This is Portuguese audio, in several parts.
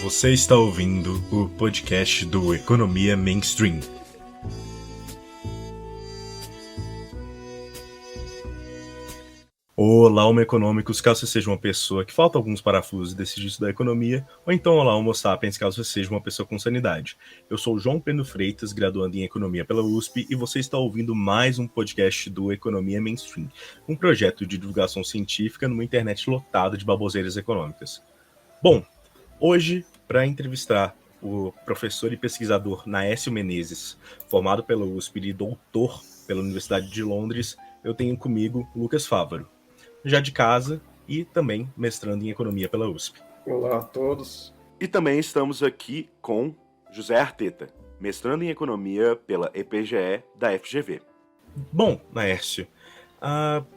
Você está ouvindo o podcast do Economia Mainstream. Olá, Homo econômicos, caso você seja uma pessoa que falta alguns parafusos e decide estudar economia, ou então olá, Homo sapiens, caso você seja uma pessoa com sanidade. Eu sou o João Pedro Freitas, graduando em Economia pela USP, e você está ouvindo mais um podcast do Economia Mainstream, um projeto de divulgação científica numa internet lotada de baboseiras econômicas. Bom, hoje, para entrevistar o professor e pesquisador Naécio Menezes, formado pela USP e doutor pela Universidade de Londres, eu tenho comigo Lucas Fávaro, já de casa e também mestrando em Economia pela USP. Olá a todos. E também estamos aqui com José Arteta, mestrando em Economia pela EPGE da FGV. Bom, Naécio,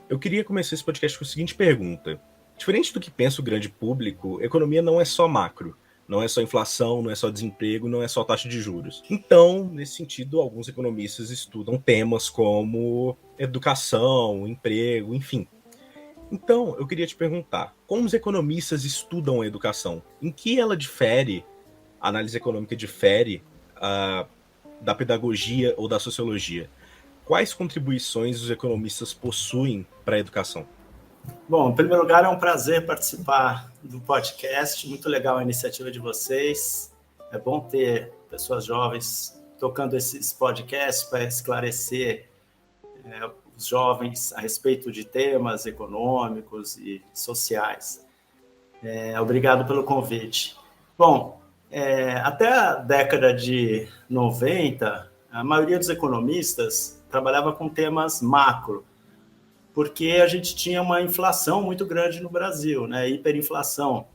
eu queria começar esse podcast com a seguinte pergunta. Diferente do que pensa o grande público, economia não é só macro. Não é só inflação, não é só desemprego, não é só taxa de juros. Então, nesse sentido, alguns economistas estudam temas como educação, emprego, enfim. Então, eu queria te perguntar, como os economistas estudam a educação? Em que ela difere, a análise econômica difere da pedagogia ou da sociologia? Quais contribuições os economistas possuem para a educação? Bom, em primeiro lugar, é um prazer participar do podcast. Muito legal a iniciativa de vocês. É bom ter pessoas jovens tocando esses podcasts para esclarecer os jovens a respeito de temas econômicos e sociais. Obrigado pelo convite. Bom, até a década de 90, a maioria dos economistas trabalhava com temas macro, porque a gente tinha uma inflação muito grande no Brasil, né? Hiperinflação,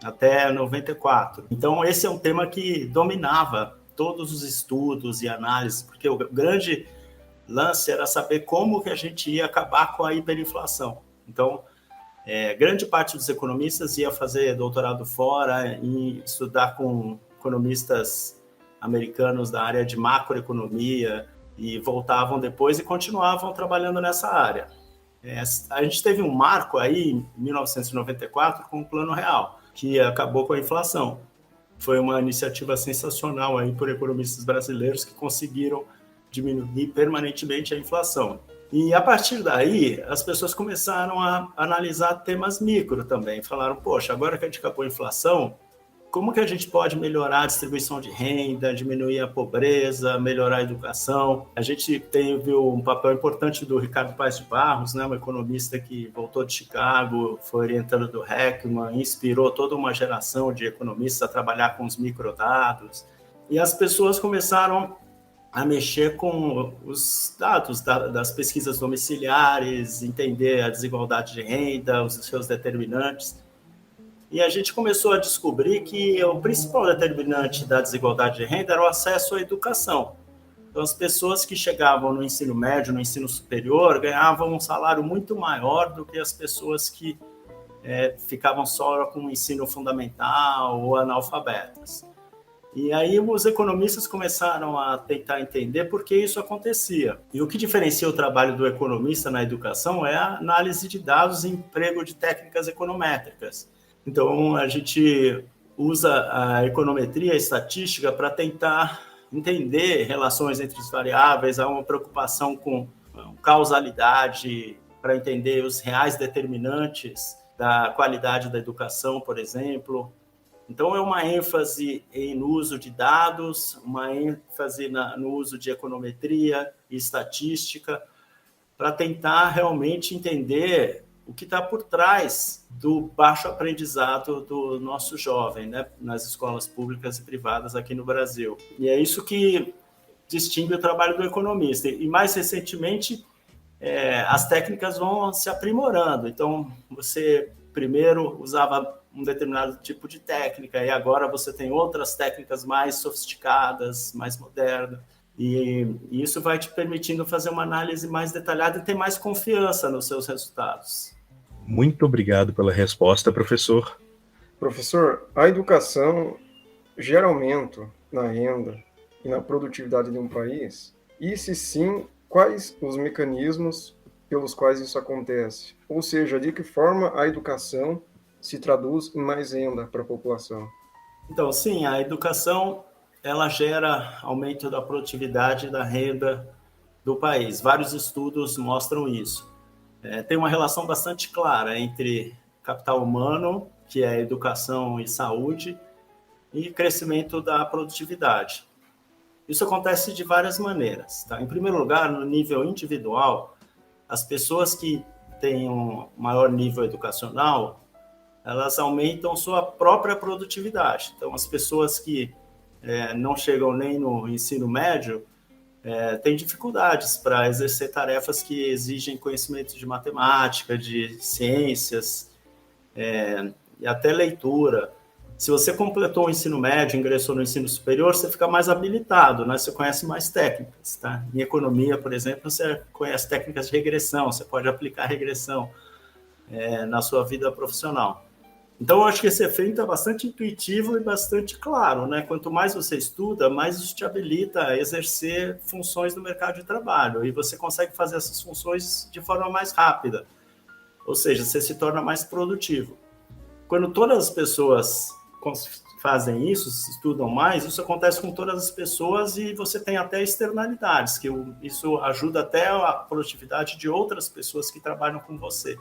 até 94. Então, esse é um tema que dominava todos os estudos e análises, porque o grande lance era saber como que a gente ia acabar com a hiperinflação. Então, grande parte dos economistas ia fazer doutorado fora e estudar com economistas americanos da área de macroeconomia e voltavam depois e continuavam trabalhando nessa área. A gente teve um marco aí, em 1994, com o Plano Real, que acabou com a inflação. Foi uma iniciativa sensacional aí por economistas brasileiros que conseguiram diminuir permanentemente a inflação. E, a partir daí, as pessoas começaram a analisar temas micro também. Falaram, poxa, agora que a gente acabou a inflação, como que a gente pode melhorar a distribuição de renda, diminuir a pobreza, melhorar a educação? A gente teve um papel importante do Ricardo Paes de Barros, né, um economista que voltou de Chicago, foi orientando do Heckman, inspirou toda uma geração de economistas a trabalhar com os microdados. E as pessoas começaram a mexer com os dados das pesquisas domiciliares, entender a desigualdade de renda, os seus determinantes. E a gente começou a descobrir que o principal determinante da desigualdade de renda era o acesso à educação. Então, as pessoas que chegavam no ensino médio, no ensino superior, ganhavam um salário muito maior do que as pessoas que ficavam só com o ensino fundamental ou analfabetas. E aí os economistas começaram a tentar entender por que isso acontecia. E o que diferencia o trabalho do economista na educação é a análise de dados e emprego de técnicas econométricas. Então, a gente usa a econometria, a estatística, para tentar entender relações entre as variáveis, há uma preocupação com causalidade, para entender os reais determinantes da qualidade da educação, por exemplo. Então, é uma ênfase no uso de dados, uma ênfase no uso de econometria e estatística, para tentar realmente entender o que está por trás do baixo aprendizado do nosso jovem, né, nas escolas públicas e privadas aqui no Brasil. E é isso que distingue o trabalho do economista. E, mais recentemente, as técnicas vão se aprimorando. Então, você primeiro usava um determinado tipo de técnica e agora você tem outras técnicas mais sofisticadas, mais modernas. E isso vai te permitindo fazer uma análise mais detalhada e ter mais confiança nos seus resultados. Muito obrigado pela resposta, professor. Professor, a educação gera aumento na renda e na produtividade de um país? E se sim, quais os mecanismos pelos quais isso acontece? Ou seja, de que forma a educação se traduz em mais renda para a população? Então, sim, a educação ela gera aumento da produtividade e da renda do país. Vários estudos mostram isso. Tem uma relação bastante clara entre capital humano, que é educação e saúde, e crescimento da produtividade. Isso acontece de várias maneiras. Tá? Em primeiro lugar, no nível individual, as pessoas que têm um maior nível educacional, elas aumentam sua própria produtividade. Então, as pessoas que não chegam nem no ensino médio têm dificuldades para exercer tarefas que exigem conhecimento de matemática, de ciências, e até leitura. Se você completou o ensino médio, ingressou no ensino superior, você fica mais habilitado, né? Você conhece mais técnicas, tá? Em economia, por exemplo, você conhece técnicas de regressão, você pode aplicar regressão na sua vida profissional. Então, eu acho que esse efeito é bastante intuitivo e bastante claro, né? Quanto mais você estuda, mais isso te habilita a exercer funções no mercado de trabalho, e você consegue fazer essas funções de forma mais rápida, ou seja, você se torna mais produtivo. Quando todas as pessoas fazem isso, estudam mais, isso acontece com todas as pessoas e você tem até externalidades, que isso ajuda até a produtividade de outras pessoas que trabalham com você.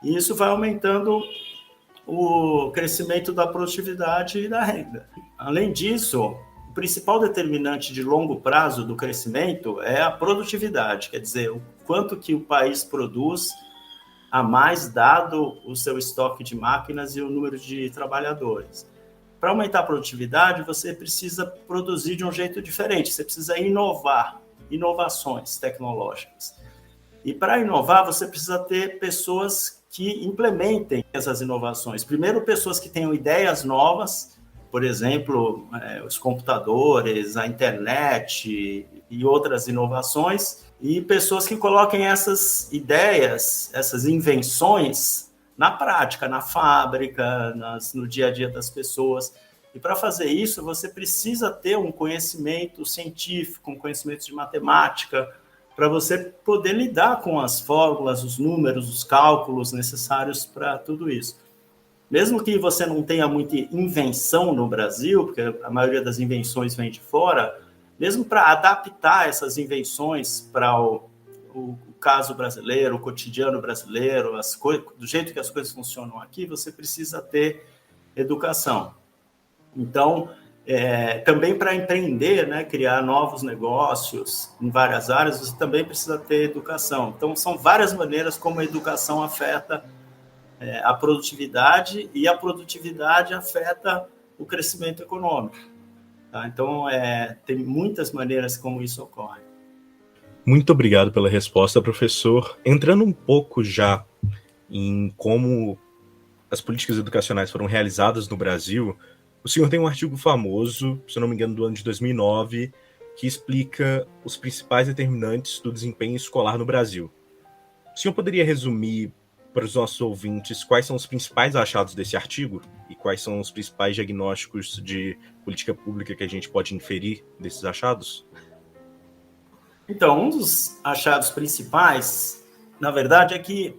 E isso vai aumentando o crescimento da produtividade e da renda. Além disso, o principal determinante de longo prazo do crescimento é a produtividade, quer dizer, o quanto que o país produz a mais dado o seu estoque de máquinas e o número de trabalhadores. Para aumentar a produtividade, você precisa produzir de um jeito diferente, você precisa inovar, inovações tecnológicas. E para inovar, você precisa ter pessoas que implementem essas inovações. Primeiro, pessoas que tenham ideias novas, por exemplo, os computadores, a internet e outras inovações, e pessoas que coloquem essas ideias, essas invenções na prática, na fábrica, no dia a dia das pessoas. E para fazer isso, você precisa ter um conhecimento científico, um conhecimento de matemática, para você poder lidar com as fórmulas, os números, os cálculos necessários para tudo isso. Mesmo que você não tenha muita invenção no Brasil, porque a maioria das invenções vem de fora, mesmo para adaptar essas invenções para o caso brasileiro, o cotidiano brasileiro, do jeito que as coisas funcionam aqui, você precisa ter educação. Então, também para empreender, né, criar novos negócios em várias áreas, você também precisa ter educação. Então, são várias maneiras como a educação afeta a produtividade, e a produtividade afeta o crescimento econômico. Tá? Então, tem muitas maneiras como isso ocorre. Muito obrigado pela resposta, professor. Entrando um pouco já em como as políticas educacionais foram realizadas no Brasil, o senhor tem um artigo famoso, se eu não me engano, do ano de 2009, que explica os principais determinantes do desempenho escolar no Brasil. O senhor poderia resumir para os nossos ouvintes quais são os principais achados desse artigo e quais são os principais diagnósticos de política pública que a gente pode inferir desses achados? Então, um dos achados principais, na verdade, é que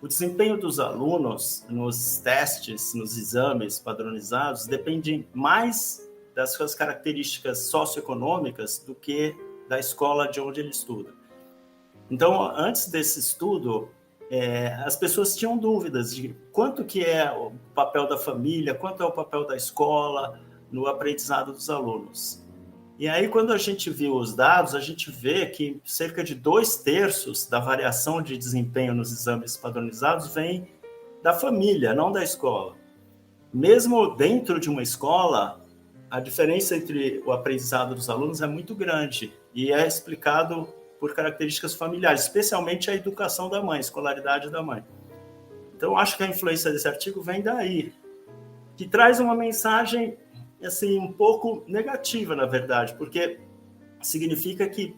o desempenho dos alunos nos testes, nos exames padronizados, depende mais das suas características socioeconômicas do que da escola de onde ele estuda. Então, antes desse estudo, as pessoas tinham dúvidas de quanto que é o papel da família, quanto é o papel da escola no aprendizado dos alunos. E aí, quando a gente viu os dados, a gente vê que cerca de 2/3 da variação de desempenho nos exames padronizados vem da família, não da escola. Mesmo dentro de uma escola, a diferença entre o aprendizado dos alunos é muito grande e é explicado por características familiares, especialmente a educação da mãe, a escolaridade da mãe. Então, acho que a influência desse artigo vem daí, que traz uma mensagem assim, um pouco negativa, na verdade, porque significa que,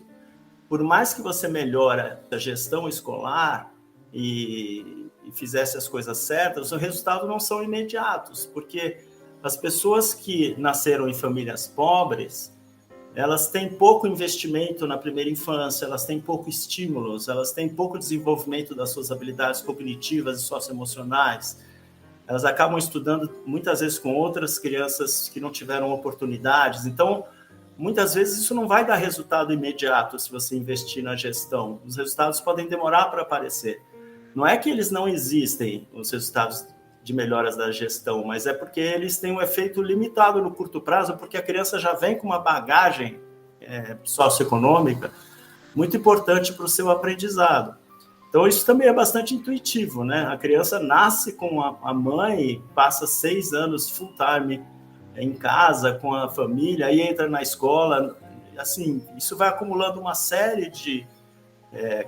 por mais que você melhore a gestão escolar e fizesse as coisas certas, os resultados não são imediatos, porque as pessoas que nasceram em famílias pobres, elas têm pouco investimento na primeira infância, elas têm pouco estímulos, elas têm pouco desenvolvimento das suas habilidades cognitivas e socioemocionais. elas acabam estudando muitas vezes com outras crianças que não tiveram oportunidades. Então, muitas vezes isso não vai dar resultado imediato se você investir na gestão. Os resultados podem demorar para aparecer. Não é que eles não existem, os resultados de melhoras da gestão, mas é porque eles têm um efeito limitado no curto prazo, porque a criança já vem com uma bagagem socioeconômica muito importante para o seu aprendizado. Então, isso também é bastante intuitivo, né? A criança nasce com a mãe, passa 6 anos full time em casa, com a família, aí entra na escola. Assim, isso vai acumulando uma série de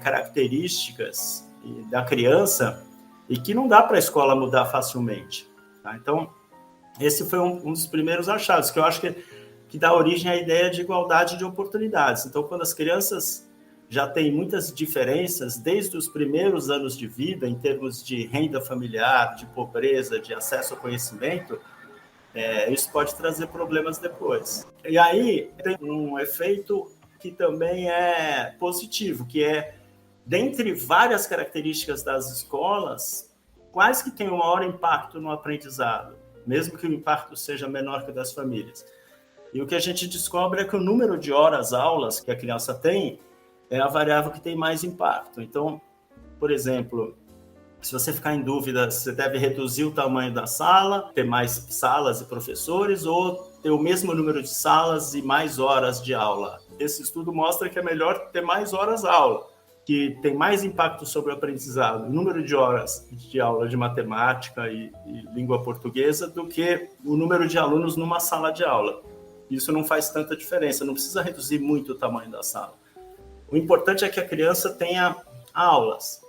características da criança e que não dá para a escola mudar facilmente. Tá? Então, esse foi um dos primeiros achados, que eu acho que dá origem à ideia de igualdade de oportunidades. Então, quando as crianças já têm muitas diferenças desde os primeiros anos de vida, em termos de renda familiar, de pobreza, de acesso ao conhecimento, isso pode trazer problemas depois. E aí tem um efeito que também é positivo, que é, dentre várias características das escolas, quais que têm o maior impacto no aprendizado, mesmo que o impacto seja menor que o das famílias. E o que a gente descobre é que o número de horas-aulas que a criança tem é a variável que tem mais impacto. Então, por exemplo, se você ficar em dúvida, você deve reduzir o tamanho da sala, ter mais salas e professores, ou ter o mesmo número de salas e mais horas de aula. Esse estudo mostra que é melhor ter mais horas-aula, que tem mais impacto sobre o aprendizado, o número de horas de aula de matemática e língua portuguesa, do que o número de alunos numa sala de aula. Isso não faz tanta diferença, não precisa reduzir muito o tamanho da sala. O importante é que a criança tenha aulas.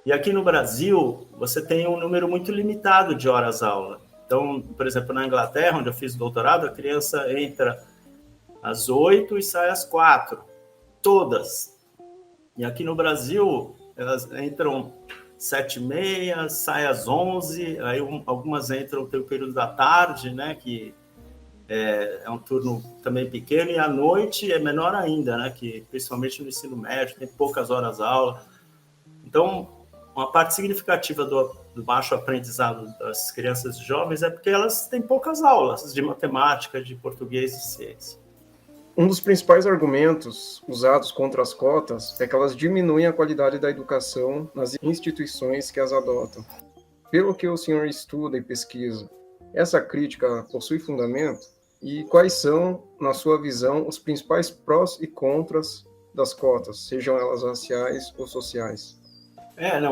E aqui no Brasil, você tem um número muito limitado de horas-aula. Então, por exemplo, na Inglaterra, onde eu fiz doutorado, a criança entra às 8 e sai às 4. Todas. E aqui no Brasil, elas entram 7h30, saem às 11, aí algumas entram no período da tarde, né, que é um turno também pequeno, e à noite é menor ainda, né, que principalmente no ensino médio, tem poucas horas-aula. Então, uma parte significativa do baixo aprendizado das crianças e jovens é porque elas têm poucas aulas de matemática, de português e ciência. Um dos principais argumentos usados contra as cotas é que elas diminuem a qualidade da educação nas instituições que as adotam. Pelo que o senhor estuda e pesquisa, essa crítica possui fundamento? E quais são, na sua visão, os principais prós e contras das cotas, sejam elas raciais ou sociais?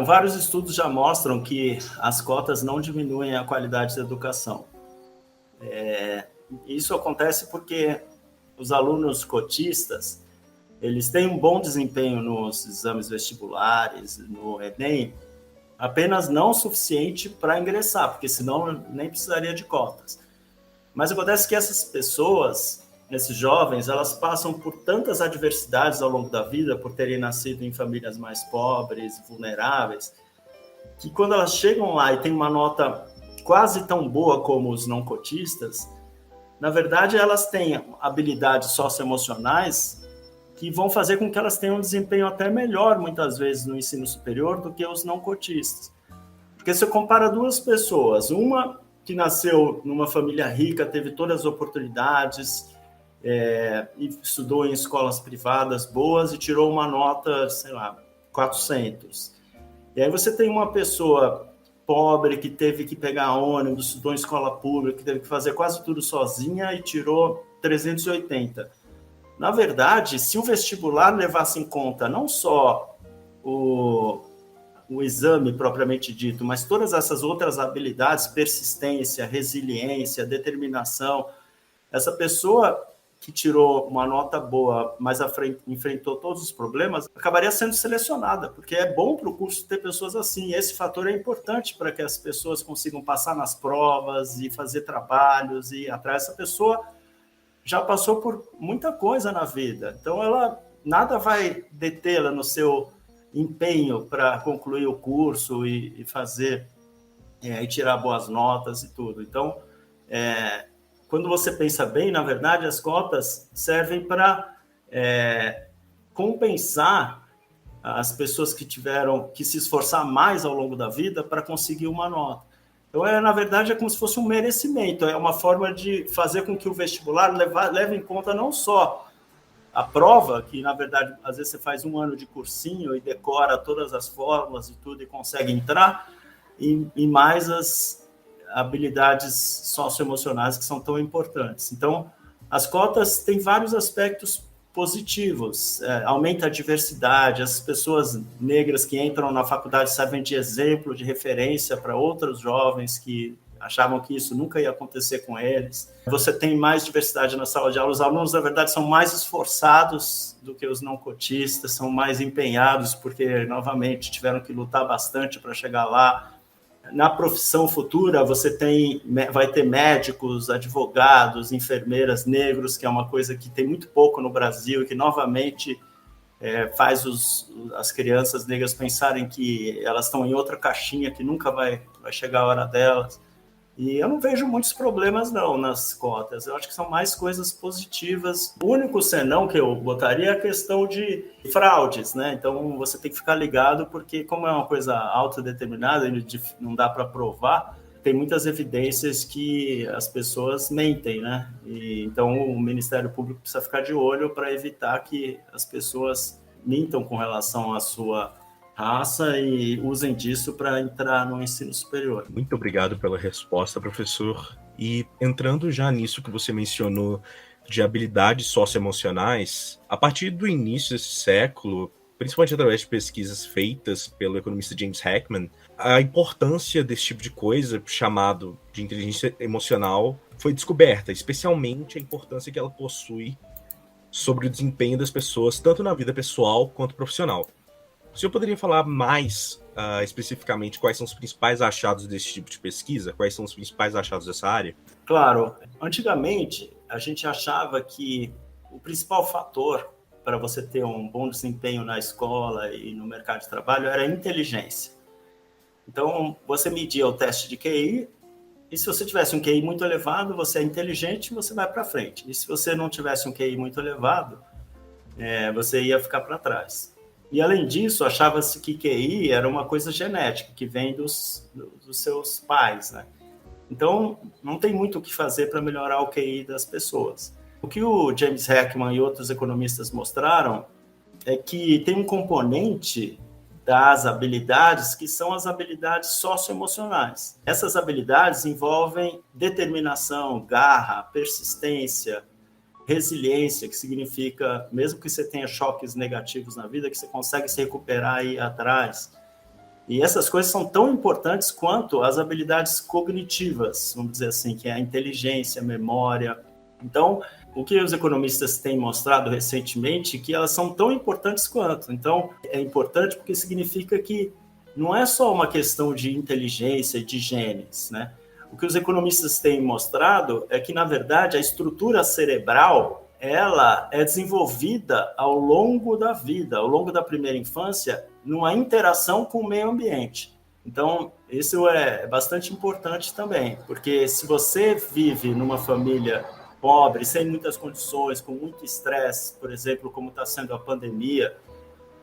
Vários estudos já mostram que as cotas não diminuem a qualidade da educação. Isso acontece porque os alunos cotistas, eles têm um bom desempenho nos exames vestibulares, no Enem, apenas não o suficiente para ingressar, porque senão nem precisaria de cotas. Mas acontece que essas pessoas, esses jovens, elas passam por tantas adversidades ao longo da vida, por terem nascido em famílias mais pobres, vulneráveis, que quando elas chegam lá e têm uma nota quase tão boa como os não cotistas, na verdade elas têm habilidades socioemocionais que vão fazer com que elas tenham um desempenho até melhor, muitas vezes, no ensino superior do que os não cotistas. Porque se eu comparo duas pessoas, uma que nasceu numa família rica, teve todas as oportunidades, e estudou em escolas privadas boas e tirou uma nota, 400. E aí você tem uma pessoa pobre que teve que pegar ônibus, estudou em escola pública, que teve que fazer quase tudo sozinha e tirou 380. Na verdade, se o vestibular levasse em conta não só o exame propriamente dito, mas todas essas outras habilidades, persistência, resiliência, determinação, essa pessoa que tirou uma nota boa, mas enfrentou todos os problemas, acabaria sendo selecionada, porque é bom para o curso ter pessoas assim. Esse fator é importante para que as pessoas consigam passar nas provas e fazer trabalhos e atrás. Essa pessoa já passou por muita coisa na vida, então nada vai detê-la no seu empenho para concluir o curso e fazer e tirar boas notas e tudo. Então, quando você pensa bem, na verdade, as cotas servem para compensar as pessoas que tiveram que se esforçar mais ao longo da vida para conseguir uma nota. Então, na verdade, é como se fosse um merecimento, é uma forma de fazer com que o vestibular leve em conta não só a prova, que, na verdade, às vezes você faz um ano de cursinho e decora todas as fórmulas e tudo e consegue entrar, e mais as habilidades socioemocionais que são tão importantes. Então, as cotas têm vários aspectos positivos, aumenta a diversidade, as pessoas negras que entram na faculdade servem de exemplo, de referência para outros jovens que achavam que isso nunca ia acontecer com eles. Você tem mais diversidade na sala de aula, os alunos, na verdade, são mais esforçados do que os não cotistas, são mais empenhados, porque, novamente, tiveram que lutar bastante para chegar lá. Na profissão futura, vai ter médicos, advogados, enfermeiras negros, que é uma coisa que tem muito pouco no Brasil e que, novamente, faz as crianças negras pensarem que elas estão em outra caixinha, que nunca vai chegar a hora delas. E eu não vejo muitos problemas, não, nas cotas. Eu acho que são mais coisas positivas. O único senão que eu botaria é a questão de fraudes, né? Então, você tem que ficar ligado, porque como é uma coisa autodeterminada, não dá para provar, tem muitas evidências que as pessoas mentem, né? Então, o Ministério Público precisa ficar de olho para evitar que as pessoas mintam com relação à sua raça e usem disso para entrar no ensino superior. Muito obrigado pela resposta, professor. E entrando já nisso que você mencionou de habilidades socioemocionais, a partir do início desse século, principalmente através de pesquisas feitas pelo economista James Heckman, a importância desse tipo de coisa, chamado de inteligência emocional, foi descoberta, especialmente a importância que ela possui sobre o desempenho das pessoas, tanto na vida pessoal quanto profissional. O senhor poderia falar mais especificamente quais são os principais achados desse tipo de pesquisa? Quais são os principais achados dessa área? Claro. Antigamente, a gente achava que o principal fator para você ter um bom desempenho na escola e no mercado de trabalho era a inteligência. Então, você media o teste de QI, e se você tivesse um QI muito elevado, você é inteligente, você vai para frente. E se você não tivesse um QI muito elevado, você ia ficar para trás. E, além disso, achava-se que QI era uma coisa genética, que vem dos seus pais, né? Então, não tem muito o que fazer para melhorar o QI das pessoas. O que o James Heckman e outros economistas mostraram é que tem um componente das habilidades que são as habilidades socioemocionais. Essas habilidades envolvem determinação, garra, persistência, resiliência, que significa, mesmo que você tenha choques negativos na vida, que você consegue se recuperar e ir atrás. E essas coisas são tão importantes quanto as habilidades cognitivas, vamos dizer assim, que é a inteligência, a memória. Então, o que os economistas têm mostrado recentemente é que elas são tão importantes quanto. Então, é importante porque significa que não é só uma questão de inteligência e de genes, né? O que os economistas têm mostrado é que, na verdade, a estrutura cerebral ela é desenvolvida ao longo da vida, ao longo da primeira infância, numa interação com o meio ambiente. Então, isso é bastante importante também, porque se você vive numa família pobre, sem muitas condições, com muito estresse, por exemplo, como está sendo a pandemia,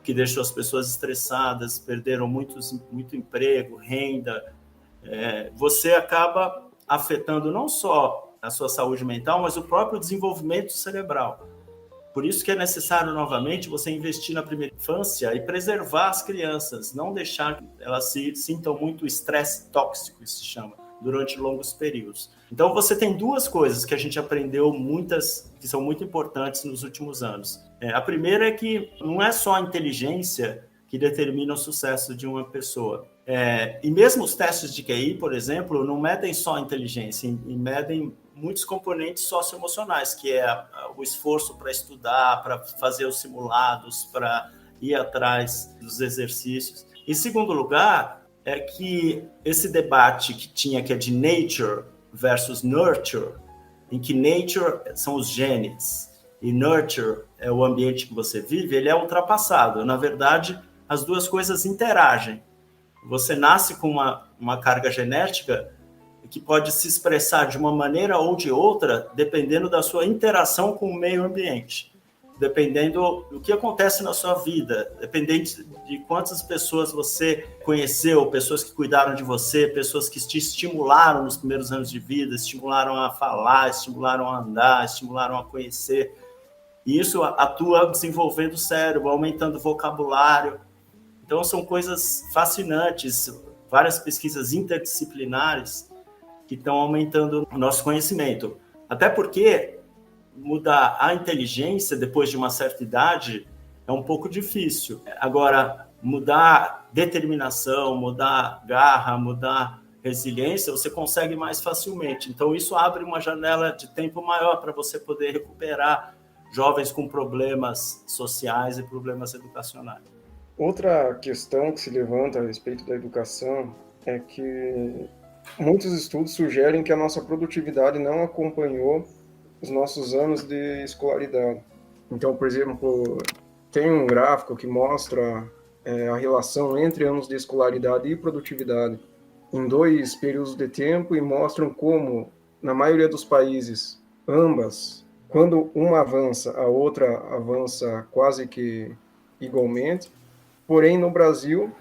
que deixou as pessoas estressadas, perderam muito emprego, renda, você acaba afetando não só a sua saúde mental, mas o próprio desenvolvimento cerebral. Por isso que é necessário, novamente, você investir na primeira infância e preservar as crianças, não deixar que elas sintam muito estresse tóxico, isso se chama, durante longos períodos. Então, você tem duas coisas que a gente aprendeu, muitas, que são muito importantes nos últimos anos. A primeira é que não é só a inteligência que determina o sucesso de uma pessoa. E mesmo os testes de QI, por exemplo, não medem só a inteligência, e medem muitos componentes socioemocionais, que é o esforço para estudar, para fazer os simulados, para ir atrás dos exercícios. Em segundo lugar, é que esse debate que é de nature versus nurture, em que nature são os genes e nurture é o ambiente que você vive, ele é ultrapassado. Na verdade, as duas coisas interagem. Você nasce com uma carga genética que pode se expressar de uma maneira ou de outra, dependendo da sua interação com o meio ambiente. dependendo do que acontece na sua vida, dependendo de quantas pessoas você conheceu, pessoas que cuidaram de você, pessoas que te estimularam nos primeiros anos de vida, estimularam a falar, estimularam a andar, estimularam a conhecer. E isso atua desenvolvendo o cérebro, aumentando o vocabulário. Então, são coisas fascinantes, várias pesquisas interdisciplinares que estão aumentando o nosso conhecimento. Até porque mudar a inteligência depois de uma certa idade é um pouco difícil. Agora, mudar determinação, mudar garra, mudar resiliência, você consegue mais facilmente. Então, isso abre uma janela de tempo maior para você poder recuperar jovens com problemas sociais e problemas educacionais. Outra questão que se levanta a respeito da educação é que muitos estudos sugerem que a nossa produtividade não acompanhou os nossos anos de escolaridade. Então, por exemplo, tem um gráfico que mostra a relação entre anos de escolaridade e produtividade em 2 períodos de tempo e mostram como, na maioria dos países, ambas, quando uma avança, a outra avança quase que igualmente. Porém, no Brasil,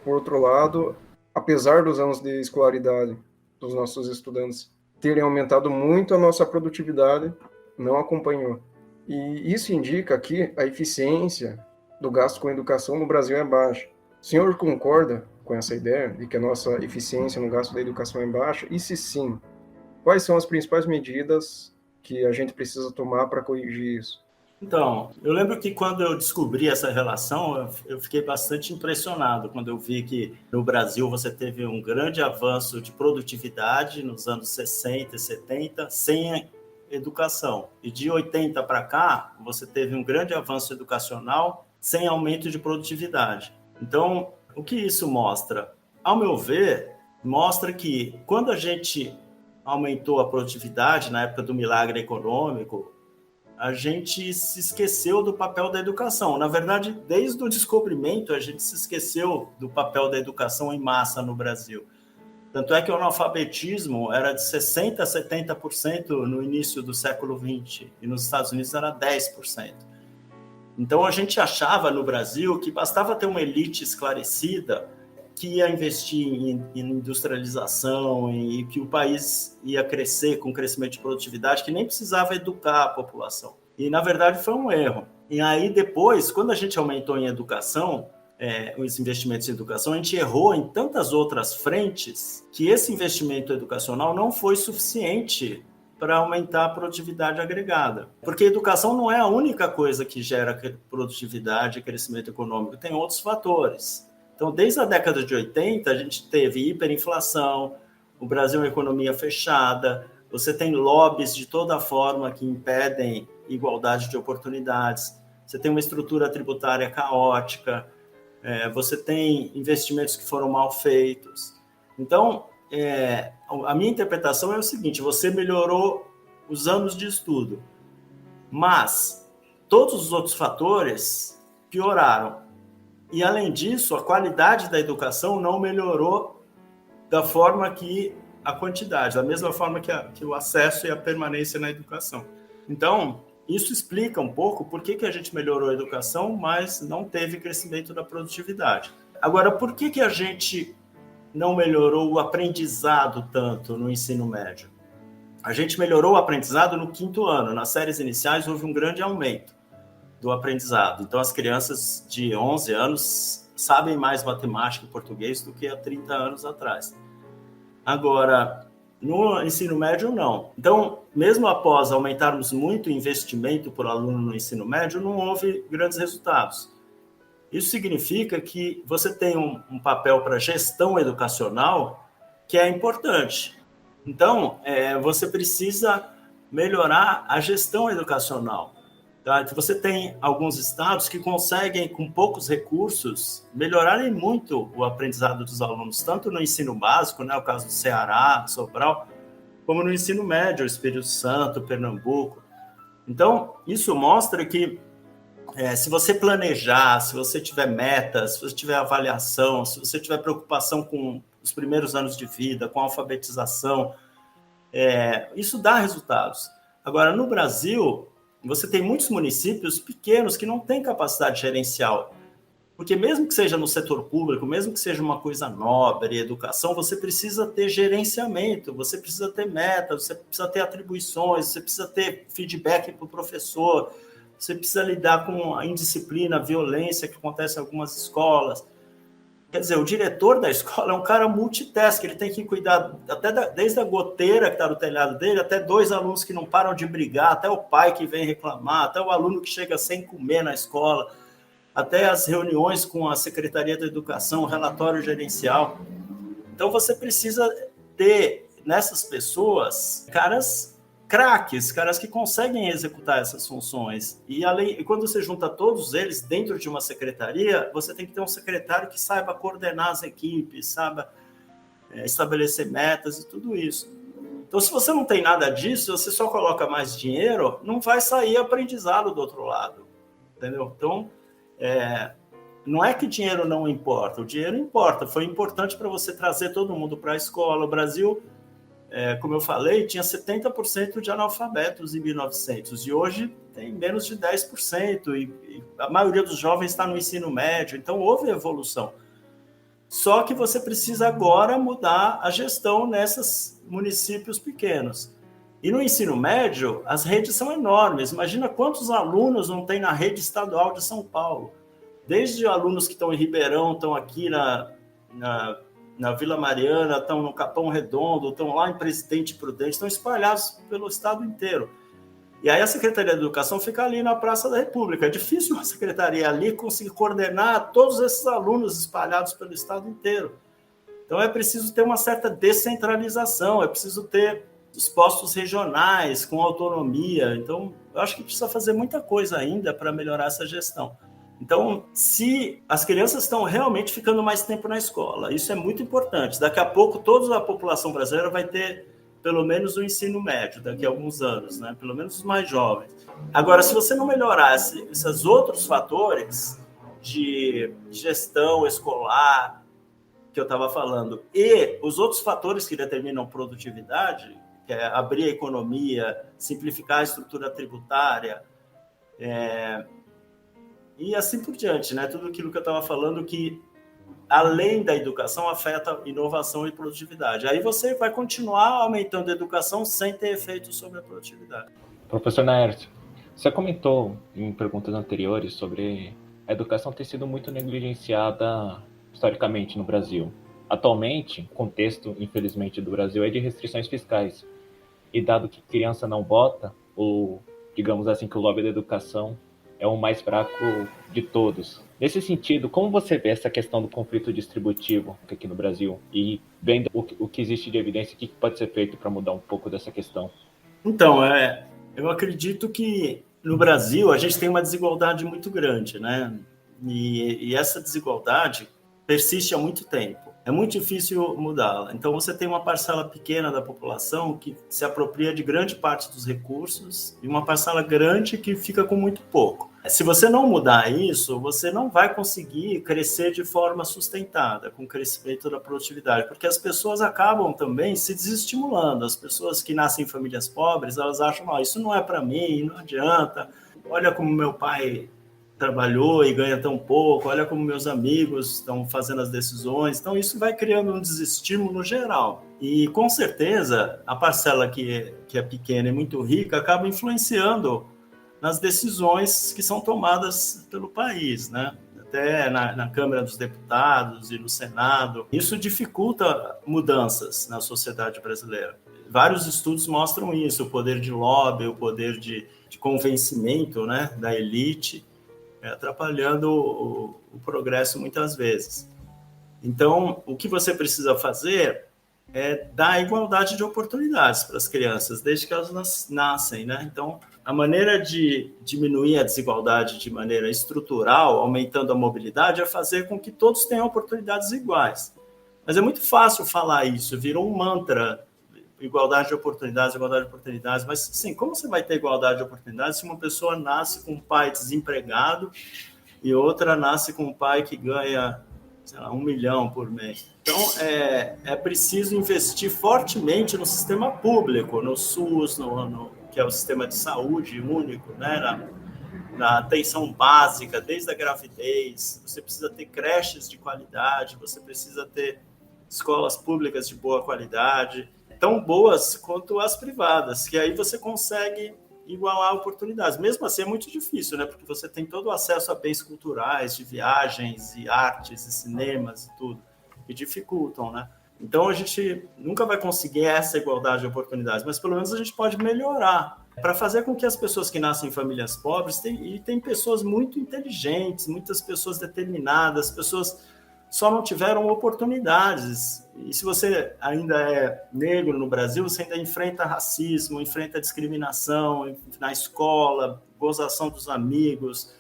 por outro lado, apesar dos anos de escolaridade dos nossos estudantes terem aumentado muito, a nossa produtividade não acompanhou. E isso indica que a eficiência do gasto com educação no Brasil é baixa. O senhor concorda com essa ideia de que a nossa eficiência no gasto da educação é baixa? E se sim, quais são as principais medidas que a gente precisa tomar para corrigir isso? Então, eu lembro que quando eu descobri essa relação, eu fiquei bastante impressionado quando eu vi que no Brasil você teve um grande avanço de produtividade nos anos 60 e 70 sem educação. E de 80 para cá, você teve um grande avanço educacional sem aumento de produtividade. Então, o que isso mostra? Ao meu ver, mostra que quando a gente aumentou a produtividade na época do milagre econômico, a gente se esqueceu do papel da educação. Na verdade, desde o descobrimento, a gente se esqueceu do papel da educação em massa no Brasil. Tanto é que o analfabetismo era de 60% a 70% no início do século XX, e nos Estados Unidos era 10%. Então, a gente achava no Brasil que bastava ter uma elite esclarecida que ia investir em industrialização e que o país ia crescer com crescimento de produtividade, que nem precisava educar a população. E, na verdade, foi um erro. E aí, depois, quando a gente aumentou em educação, os investimentos em educação, a gente errou em tantas outras frentes que esse investimento educacional não foi suficiente para aumentar a produtividade agregada. Porque a educação não é a única coisa que gera produtividade e crescimento econômico, tem outros fatores. Então, desde a década de 80, a gente teve hiperinflação, o Brasil é uma economia fechada, você tem lobbies de toda forma que impedem igualdade de oportunidades, você tem uma estrutura tributária caótica, você tem investimentos que foram mal feitos. Então, a minha interpretação é o seguinte: você melhorou os anos de estudo, mas todos os outros fatores pioraram. E, além disso, a qualidade da educação não melhorou da forma que a quantidade, da mesma forma que o acesso e a permanência na educação. Então, isso explica um pouco por que a gente melhorou a educação, mas não teve crescimento da produtividade. Agora, por que a gente não melhorou o aprendizado tanto no ensino médio? A gente melhorou o aprendizado no 5º ano. Nas séries iniciais houve um grande aumento do aprendizado. Então, as crianças de 11 anos sabem mais matemática e português do que há 30 anos atrás. Agora, no ensino médio, não. Então, mesmo após aumentarmos muito o investimento por aluno no ensino médio, não houve grandes resultados. Isso significa que você tem um papel para gestão educacional que é importante. Então, você precisa melhorar a gestão educacional. Tá? Então, você tem alguns estados que conseguem, com poucos recursos, melhorarem muito o aprendizado dos alunos, tanto no ensino básico, né, o caso do Ceará, Sobral, como no ensino médio, Espírito Santo, Pernambuco. Então, isso mostra que se você planejar, se você tiver metas, se você tiver avaliação, se você tiver preocupação com os primeiros anos de vida, com a alfabetização, isso dá resultados. Agora, no Brasil, você tem muitos municípios pequenos que não têm capacidade gerencial. Porque mesmo que seja no setor público, mesmo que seja uma coisa nobre, educação, você precisa ter gerenciamento, você precisa ter metas, você precisa ter atribuições, você precisa ter feedback para o professor, você precisa lidar com a indisciplina, a violência que acontece em algumas escolas. Quer dizer, o diretor da escola é um cara multitask, ele tem que cuidar desde a goteira que está no telhado dele, até 2 alunos que não param de brigar, até o pai que vem reclamar, até o aluno que chega sem comer na escola, até as reuniões com a Secretaria da Educação, o relatório gerencial. Então, você precisa ter nessas pessoas caras craques, caras que conseguem executar essas funções. E quando você junta todos eles dentro de uma secretaria, você tem que ter um secretário que saiba coordenar as equipes, saiba estabelecer metas e tudo isso. Então, se você não tem nada disso, você só coloca mais dinheiro, não vai sair aprendizado do outro lado, entendeu? Então, não é que dinheiro não importa, o dinheiro importa, foi importante para você trazer todo mundo para a escola. O Brasil, como eu falei, tinha 70% de analfabetos em 1900 e hoje tem menos de 10%, e a maioria dos jovens está no ensino médio, então houve evolução. Só que você precisa agora mudar a gestão nesses municípios pequenos. E no ensino médio, as redes são enormes. Imagina quantos alunos não tem na rede estadual de São Paulo. Desde alunos que estão em Ribeirão, estão aqui na Vila Mariana, estão no Capão Redondo, estão lá em Presidente Prudente, estão espalhados pelo estado inteiro. E aí a Secretaria de Educação fica ali na Praça da República. É difícil uma secretaria ali conseguir coordenar todos esses alunos espalhados pelo estado inteiro. Então é preciso ter uma certa descentralização, é preciso ter os postos regionais com autonomia. Então, eu acho que precisa fazer muita coisa ainda para melhorar essa gestão. Então, se as crianças estão realmente ficando mais tempo na escola, isso é muito importante. Daqui a pouco, toda a população brasileira vai ter pelo menos o ensino médio, daqui a alguns anos, né? Pelo menos os mais jovens. Agora, se você não melhorar esses outros fatores de gestão escolar, que eu estava falando, e os outros fatores que determinam produtividade, que é abrir a economia, simplificar a estrutura tributária, e assim por diante, né? Tudo aquilo que eu estava falando que, além da educação, afeta inovação e produtividade. Aí você vai continuar aumentando a educação sem ter efeito sobre a produtividade. Professor Naércio, você comentou em perguntas anteriores sobre a educação ter sido muito negligenciada historicamente no Brasil. Atualmente, o contexto, infelizmente, do Brasil é de restrições fiscais. E dado que criança não vota, ou digamos assim, que o lobby da educação é o mais fraco de todos. Nesse sentido, como você vê essa questão do conflito distributivo aqui no Brasil? E vendo o que existe de evidência, o que pode ser feito para mudar um pouco dessa questão? Então, eu acredito que no Brasil a gente tem uma desigualdade muito grande, né? E essa desigualdade persiste há muito tempo. É muito difícil mudá-la. Então, você tem uma parcela pequena da população que se apropria de grande parte dos recursos e uma parcela grande que fica com muito pouco. Se você não mudar isso, você não vai conseguir crescer de forma sustentada, com o crescimento da produtividade, porque as pessoas acabam também se desestimulando. As pessoas que nascem em famílias pobres, elas acham, isso não é para mim, não adianta. Olha como meu pai trabalhou e ganha tão pouco, olha como meus amigos estão fazendo as decisões. Então, isso vai criando um desestímulo geral. E, com certeza, a parcela que é pequena e muito rica acaba influenciando nas decisões que são tomadas pelo país, né? Até na Câmara dos Deputados e no Senado. Isso dificulta mudanças na sociedade brasileira. Vários estudos mostram isso, o poder de lobby, o poder de convencimento, né, da elite, atrapalhando o progresso muitas vezes. Então, o que você precisa fazer é dar igualdade de oportunidades para as crianças, desde que elas nascem, né? Então, a maneira de diminuir a desigualdade de maneira estrutural, aumentando a mobilidade, é fazer com que todos tenham oportunidades iguais. Mas é muito fácil falar isso, virou um mantra, igualdade de oportunidades, mas sim, como você vai ter igualdade de oportunidades se uma pessoa nasce com um pai desempregado e outra nasce com um pai que ganha, sei lá, 1 milhão por mês? Então, é preciso investir fortemente no sistema público, no SUS, no que é o sistema de saúde único, né? Na atenção básica, desde a gravidez, você precisa ter creches de qualidade, você precisa ter escolas públicas de boa qualidade, tão boas quanto as privadas, que aí você consegue igualar oportunidades. Mesmo assim é muito difícil, né? Porque você tem todo o acesso a bens culturais, de viagens e artes e cinemas e tudo, que dificultam, né? Então a gente nunca vai conseguir essa igualdade de oportunidades, mas pelo menos a gente pode melhorar para fazer com que as pessoas que nascem em famílias pobres, tem pessoas muito inteligentes, muitas pessoas determinadas, pessoas só não tiveram oportunidades. E se você ainda é negro no Brasil, você ainda enfrenta racismo, enfrenta discriminação na escola, gozação dos amigos.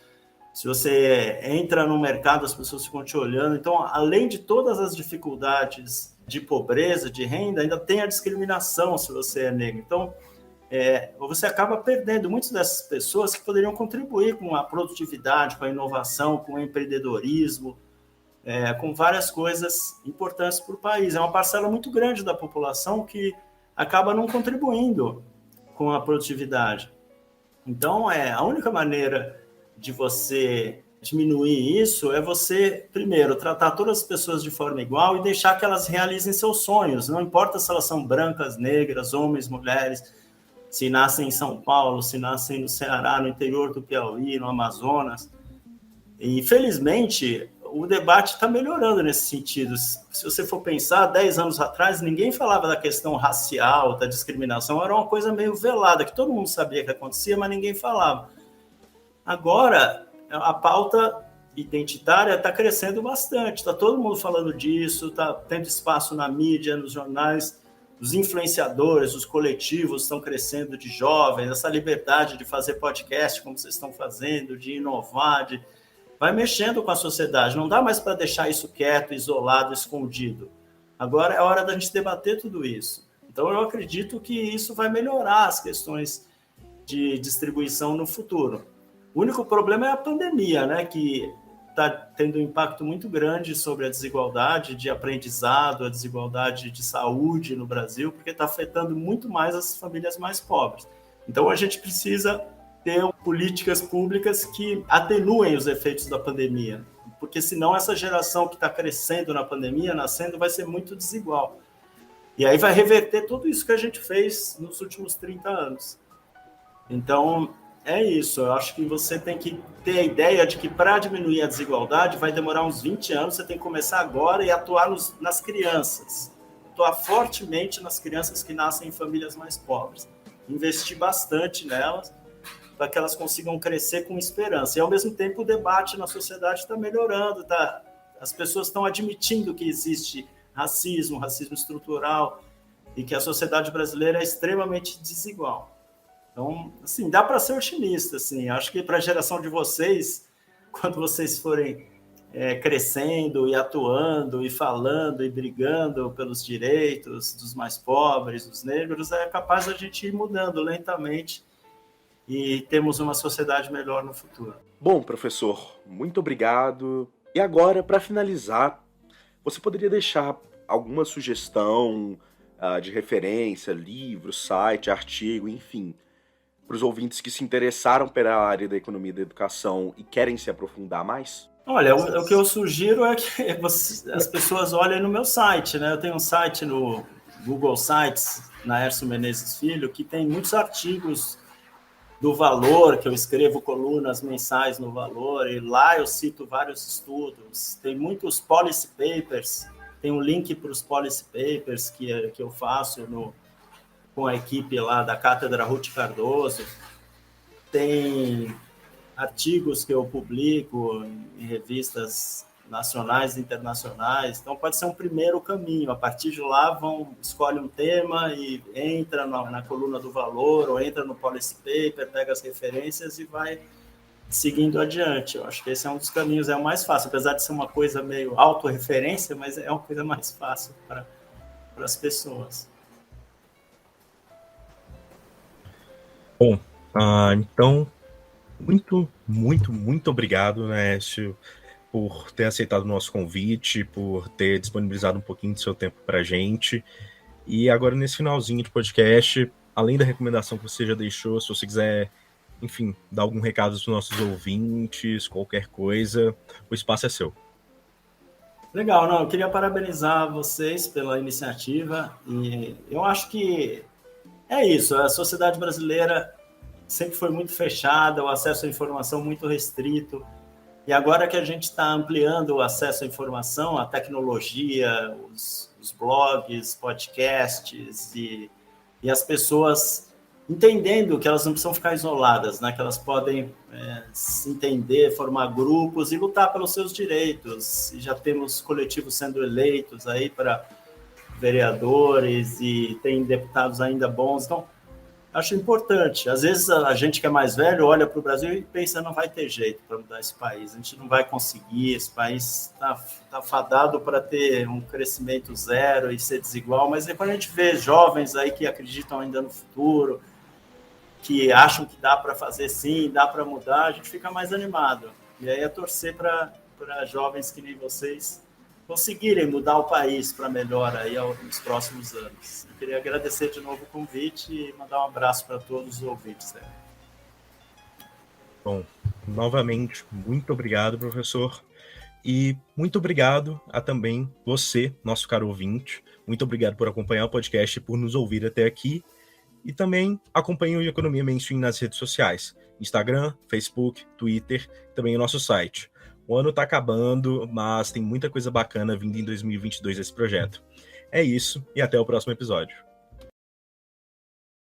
Se você entra no mercado, as pessoas ficam te olhando. Então, além de todas as dificuldades de pobreza, de renda, ainda tem a discriminação se você é negro. Então, você acaba perdendo muitas dessas pessoas que poderiam contribuir com a produtividade, com a inovação, com o empreendedorismo, com várias coisas importantes para o país. É uma parcela muito grande da população que acaba não contribuindo com a produtividade. Então, a única maneira de você diminuir isso é você, primeiro, tratar todas as pessoas de forma igual e deixar que elas realizem seus sonhos. Não importa se elas são brancas, negras, homens, mulheres, se nascem em São Paulo, se nascem no Ceará, no interior do Piauí, no Amazonas. E, felizmente, o debate está melhorando nesse sentido. Se você for pensar, 10 anos atrás, ninguém falava da questão racial, da discriminação, era uma coisa meio velada, que todo mundo sabia que acontecia, mas ninguém falava. Agora, a pauta identitária está crescendo bastante, está todo mundo falando disso, está tendo espaço na mídia, nos jornais, os influenciadores, os coletivos estão crescendo de jovens, essa liberdade de fazer podcast, como vocês estão fazendo, de inovar, vai mexendo com a sociedade. Não dá mais para deixar isso quieto, isolado, escondido. Agora é hora da gente debater tudo isso. Então, eu acredito que isso vai melhorar as questões de distribuição no futuro. O único problema é a pandemia, né, que está tendo um impacto muito grande sobre a desigualdade de aprendizado, a desigualdade de saúde no Brasil, porque está afetando muito mais as famílias mais pobres. Então, a gente precisa ter políticas públicas que atenuem os efeitos da pandemia, porque senão essa geração que está crescendo na pandemia, nascendo, vai ser muito desigual. E aí vai reverter tudo isso que a gente fez nos últimos 30 anos. Então, é isso. Eu acho que você tem que ter a ideia de que para diminuir a desigualdade vai demorar uns 20 anos, você tem que começar agora e atuar nas crianças. Atuar fortemente nas crianças que nascem em famílias mais pobres. Investir bastante nelas, para que elas consigam crescer com esperança. E, ao mesmo tempo, o debate na sociedade está melhorando, as pessoas estão admitindo que existe racismo estrutural, e que a sociedade brasileira é extremamente desigual. Então, assim, dá para ser otimista. Assim. Acho que para a geração de vocês, quando vocês forem crescendo e atuando e falando e brigando pelos direitos dos mais pobres, dos negros, é capaz a gente ir mudando lentamente e temos uma sociedade melhor no futuro. Bom, professor, muito obrigado. E agora, para finalizar, você poderia deixar alguma sugestão de referência, livro, site, artigo, enfim, para os ouvintes que se interessaram pela área da economia e da educação e querem se aprofundar mais? Olha, o que eu sugiro é que as pessoas olhem no meu site, né? Eu tenho um site no Google Sites, Naércio Menezes Filho, que tem muitos artigos do Valor, que eu escrevo colunas mensais no Valor, e lá eu cito vários estudos. Tem muitos policy papers, tem um link para os policy papers que eu faço com a equipe lá da Cátedra Ruth Cardoso. Tem artigos que eu publico em revistas nacionais e internacionais. Então, pode ser um primeiro caminho. A partir de lá, escolhe um tema e entra na coluna do Valor ou entra no policy paper, pega as referências e vai seguindo adiante. Eu acho que esse é um dos caminhos, é o mais fácil, apesar de ser uma coisa meio autorreferência, mas é uma coisa mais fácil para as pessoas. Bom, então, muito obrigado, Naércio, por ter aceitado o nosso convite, por ter disponibilizado um pouquinho do seu tempo para a gente. E agora, nesse finalzinho de podcast, além da recomendação que você já deixou, se você quiser, enfim, dar algum recado para os nossos ouvintes, qualquer coisa, o espaço é seu. Legal, não, eu queria parabenizar vocês pela iniciativa e eu acho que é isso, a sociedade brasileira sempre foi muito fechada, o acesso à informação muito restrito, e agora que a gente está ampliando o acesso à informação, a tecnologia, os blogs, podcasts e as pessoas entendendo que elas não precisam ficar isoladas, né? Que elas podem se entender, formar grupos e lutar pelos seus direitos. E já temos coletivos sendo eleitos aí para vereadores e tem deputados ainda bons. Então, acho importante. Às vezes a gente que é mais velho olha para o Brasil e pensa não vai ter jeito para mudar esse país. A gente não vai conseguir, esse país está fadado para ter um crescimento zero e ser desigual. Mas depois a gente vê jovens aí que acreditam ainda no futuro, que acham que dá para fazer sim, dá para mudar, a gente fica mais animado. E aí é torcer para jovens que nem vocês conseguirem mudar o país para melhor aí nos próximos anos. Eu queria agradecer de novo o convite e mandar um abraço para todos os ouvintes. Né? Bom, novamente, muito obrigado, professor. E muito obrigado a também você, nosso caro ouvinte. Muito obrigado por acompanhar o podcast e por nos ouvir até aqui. E também acompanhe o Economia Mainstream nas redes sociais. Instagram, Facebook, Twitter, também o nosso site. O ano está acabando, mas tem muita coisa bacana vindo em 2022 esse projeto. É isso, e até o próximo episódio.